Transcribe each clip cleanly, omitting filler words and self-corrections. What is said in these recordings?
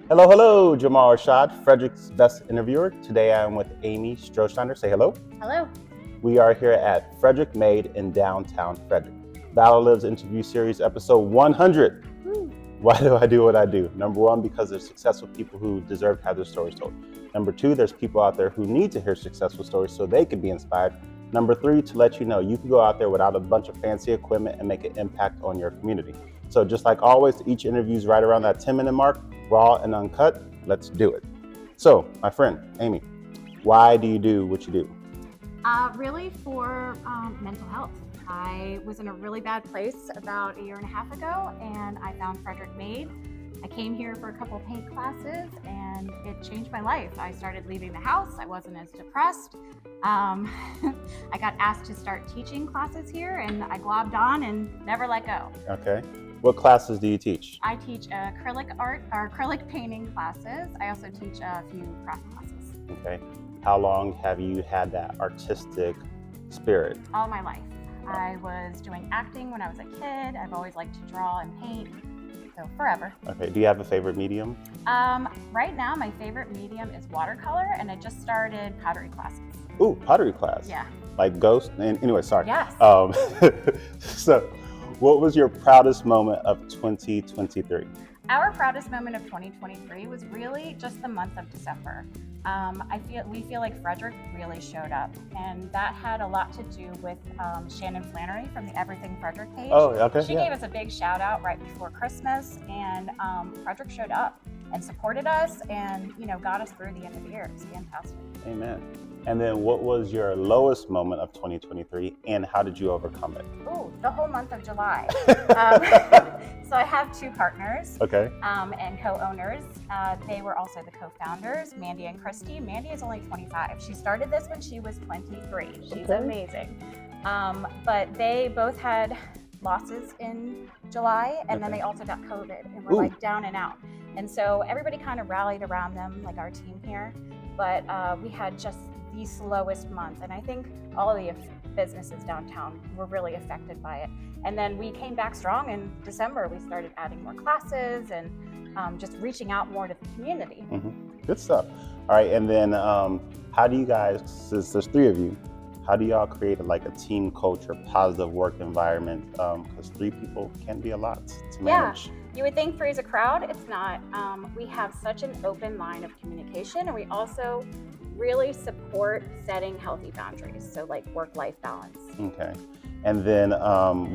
Hello, hello, Jamal Rashad, Fredericks' best interviewer. Today I am with Aimee Strohsteiner. Say hello. Hello. We are here at Frederick MADE in downtown Frederick. ValorLives interview series episode 100. Woo. Why do I do what I do? Number one, because there's successful people who deserve to have their stories told. Number two, there's people out there who need to hear successful stories so they can be inspired. Number three, to let you know you can go out there without a bunch of fancy equipment and make an impact on your community. So just like always, each interview is right around that 10-minute mark, raw and uncut. Let's do it. So, my friend, Aimee, why do you do what you do? Really for mental health. I was in a really bad place about 1.5 years ago, and I found Frederick MADE. I came here for a couple paint classes, and it changed my life. I started leaving the house. I wasn't as depressed. I got asked to start teaching classes here, and I globbed on and never let go. Okay. What classes do you teach? I teach acrylic art or acrylic painting classes. I also teach a few craft classes. Okay. How long have you had that artistic spirit? All my life. I was doing acting when I was a kid. I've always liked to draw and paint, so forever. Okay. Do you have a favorite medium? Right now, my favorite medium is watercolor, and I just started pottery classes. Ooh, pottery class. Yeah. Like ghost? And anyway, sorry. Yes. So, what was your proudest moment of 2023? Our proudest moment of 2023 was really just the month of December. We feel like Frederick really showed up, and that had a lot to do with Shannon Flannery from the Everything Frederick page. Oh, okay. She gave us a big shout out right before Christmas, and Frederick showed up and supported us, and got us through the end of the year. It was fantastic. Amen. And then, what was your lowest moment of 2023, and how did you overcome it? Ooh, the whole month of July. So I have two partners. Okay. And co-owners. They were also the co-founders, Mandy and Christy. Mandy is only 25. She started this when she was 23. She's amazing. But they both had losses in July, and then they also got COVID and were like down and out. And so everybody kind of rallied around them, like our team here. But we had just the slowest month, and I think all of the businesses downtown were really affected by it. And then we came back strong in December. We started adding more classes and just reaching out more to the community. Mm-hmm. Good stuff. All right, and then how do you guys, since there's three of you, how do y'all create a team culture, positive work environment? Because 3 people can be a lot to manage. Yeah, you would think freeze a crowd. It's not. We have such an open line of communication, and we also really support setting healthy boundaries, so like work-life balance. Okay. And then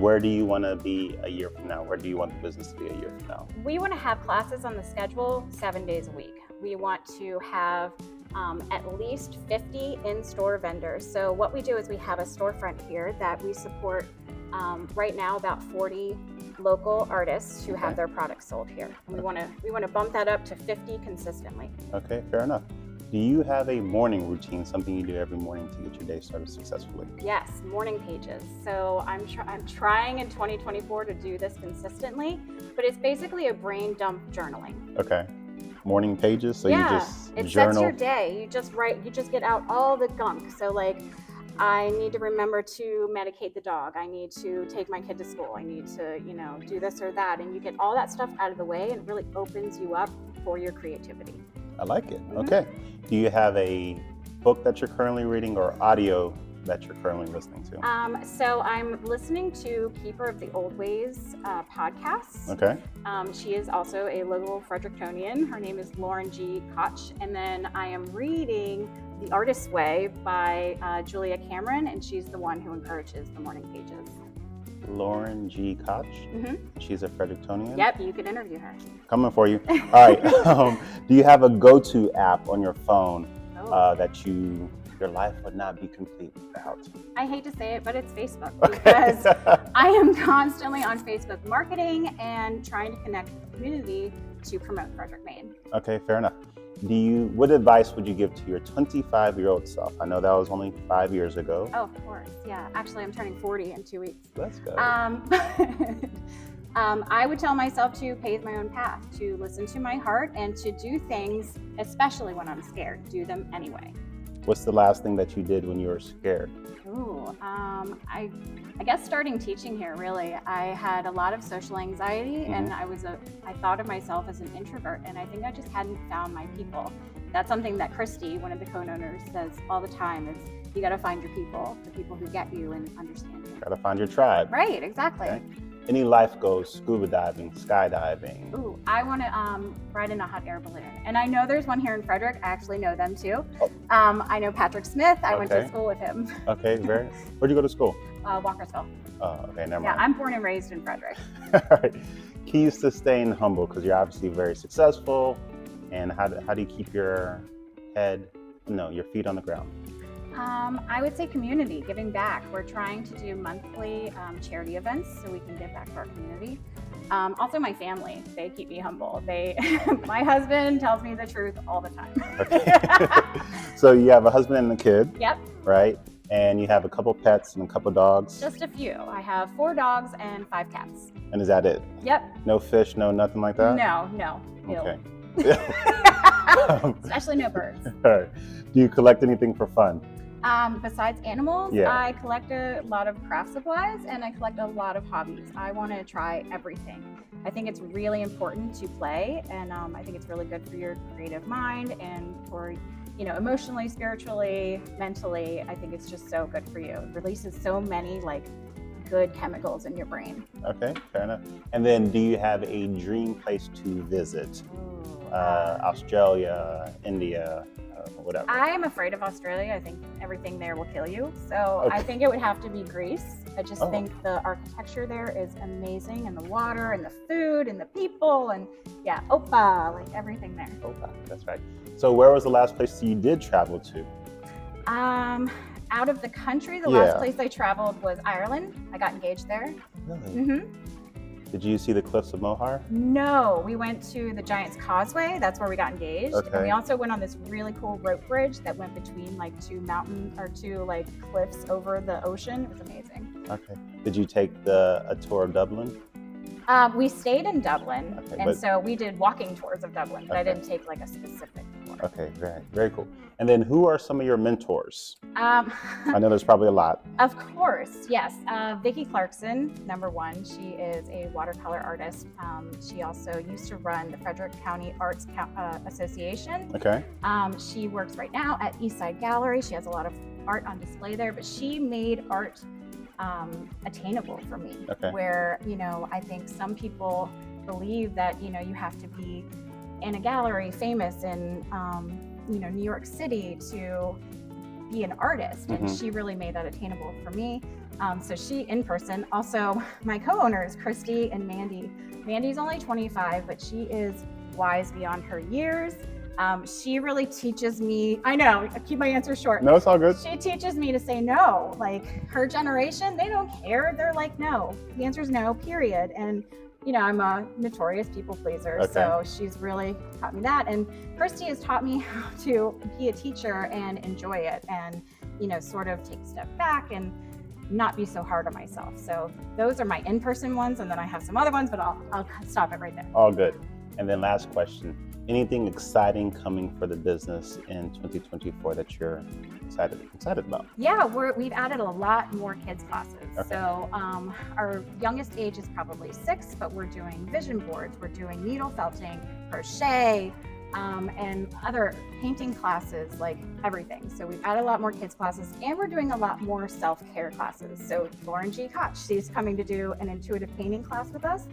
where do you want to be a year from now? Where do you want the business to be a year from now? We want to have classes on the schedule 7 days a week. We want to have at least 50 in-store vendors. So what we do is we have a storefront here that we support right now about 40 local artists who have their products sold here. And we want to bump that up to 50 consistently. Okay, fair enough. Do you have a morning routine, something you do every morning to get your day started successfully? Yes, morning pages. So I'm trying in 2024 to do this consistently, but it's basically a brain dump journaling. Okay. Morning pages, so you just it journal. Sets your day. You just write, you just get out all the gunk. So like, I need to remember to medicate the dog. I need to take my kid to school. I need to, do this or that. And you get all that stuff out of the way, and it really opens you up for your creativity. I like it. Mm-hmm. Okay. Do you have a book that you're currently reading or audio that you're currently listening to? So I'm listening to Keeper of the Old Ways podcast. Okay. She is also a local Frederictonian. Her name is Lauren G. Koch. And then I am reading The Artist's Way by Julia Cameron, and she's the one who encourages the morning pages. Lauren G. Koch. Mm-hmm. She's a Frederictonian. Yep, you can interview her. Coming for you. All right. Do you have a go-to app on your phone that your life would not be complete without? I hate to say it, but it's Facebook, because I am constantly on Facebook marketing and trying to connect with the community to promote Frederick MADE. Okay, fair enough. What advice would you give to your 25-year-old self? I know that was only 5 years ago. Oh, of course. Yeah. Actually, I'm turning 40 in 2 weeks. Let's go. I would tell myself to pave my own path, to listen to my heart, and to do things, especially when I'm scared, do them anyway. What's the last thing that you did when you were scared? Ooh, I guess starting teaching here, really. I had a lot of social anxiety, and I thought of myself as an introvert, and I think I just hadn't found my people. That's something that Christy, one of the co-owners, says all the time is you got to find your people, the people who get you and understand you. Got to find your tribe. Right, exactly. Okay. Any life goals? Scuba diving, skydiving? Ooh, I want to ride in a hot air balloon. And I know there's one here in Frederick. I actually know them too. Oh. I know Patrick Smith. I went to school with him. Okay, where'd you go to school? Walkersville. Oh, okay, never mind. Yeah, I'm born and raised in Frederick. All right. Keys to staying humble, because you're obviously very successful. And how do you keep your feet on the ground? I would say community, giving back. We're trying to do monthly charity events so we can give back to our community. Also my family, they keep me humble. My husband tells me the truth all the time. Okay. So you have a husband and a kid. Yep. Right? And you have a couple pets and a couple dogs. Just a few. I have 4 dogs and 5 cats. And is that it? Yep. No fish, no nothing like that? No. Okay. Especially no birds. All right. Do you collect anything for fun? Besides animals, Yeah. I collect a lot of craft supplies and I collect a lot of hobbies. I want to try everything. I think it's really important to play, and I think it's really good for your creative mind and for, emotionally, spiritually, mentally. I think it's just so good for you. It releases so many good chemicals in your brain. Okay, fair enough. And then do you have a dream place to visit? Australia, India, whatever. I am afraid of Australia. I think everything there will kill you. So I think it would have to be Greece. I just think the architecture there is amazing, and the water and the food and the people and everything there. Opa, that's right. So where was the last place you did travel to? Out of the country, the last place I traveled was Ireland. I got engaged there. Really? Did you see the cliffs of Moher? No, we went to the Giant's Causeway. That's where we got engaged. Okay. And we also went on this really cool rope bridge that went between two cliffs over the ocean. It was amazing. Okay. Did you take a tour of Dublin? We stayed in Dublin, so we did walking tours of Dublin, but I didn't take a specific tour. Okay, very cool. And then who are some of your mentors? I know there's probably a lot. Of course, yes. Vicki Clarkson, number 1. She is a watercolor artist. She also used to run the Frederick County Arts Association. Okay. She works right now at Eastside Gallery. She has a lot of art on display there, but she made art attainable for me, where, I think some people believe that, you have to be in a gallery famous in, New York City to be an artist. And she really made that attainable for me. So she in person. Also, my co-owners, Christy and Mandy. Mandy's only 25, but she is wise beyond her years. She really teaches me, I know, I keep my answer short. No, it's all good. She teaches me to say no. Her generation, they don't care. They're like, no. The answer is no, period. And, I'm a notorious people pleaser. So she's really taught me that. And Christy has taught me how to be a teacher and enjoy it and, sort of take a step back and not be so hard on myself. So those are my in-person ones. And then I have some other ones, but I'll stop it right there. All good. And then last question. Anything exciting coming for the business in 2024 that you're excited about? Yeah, we've added a lot more kids classes. So our youngest age is probably 6, but we're doing vision boards, we're doing needle felting, crochet, and other painting classes, everything. So we've added a lot more kids classes, and we're doing a lot more self-care classes. So Lauren G. Koch, she's coming to do an intuitive painting class with us.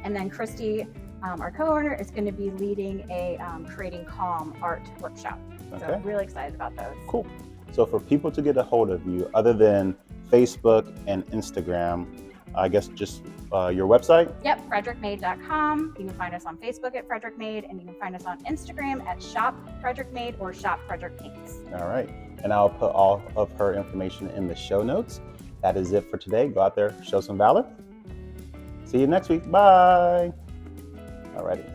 And then Christy, our co-owner, is going to be leading a Creating Calm art workshop. So I'm really excited about those. Cool. So for people to get a hold of you, other than Facebook and Instagram, I guess just your website? Yep, FrederickMADE.com. You can find us on Facebook at Frederick Made, and you can find us on Instagram at Shop Frederick Made or Shop Frederick Paints. All right. And I'll put all of her information in the show notes. That is it for today. Go out there, show some valor. See you next week. Bye. Alrighty.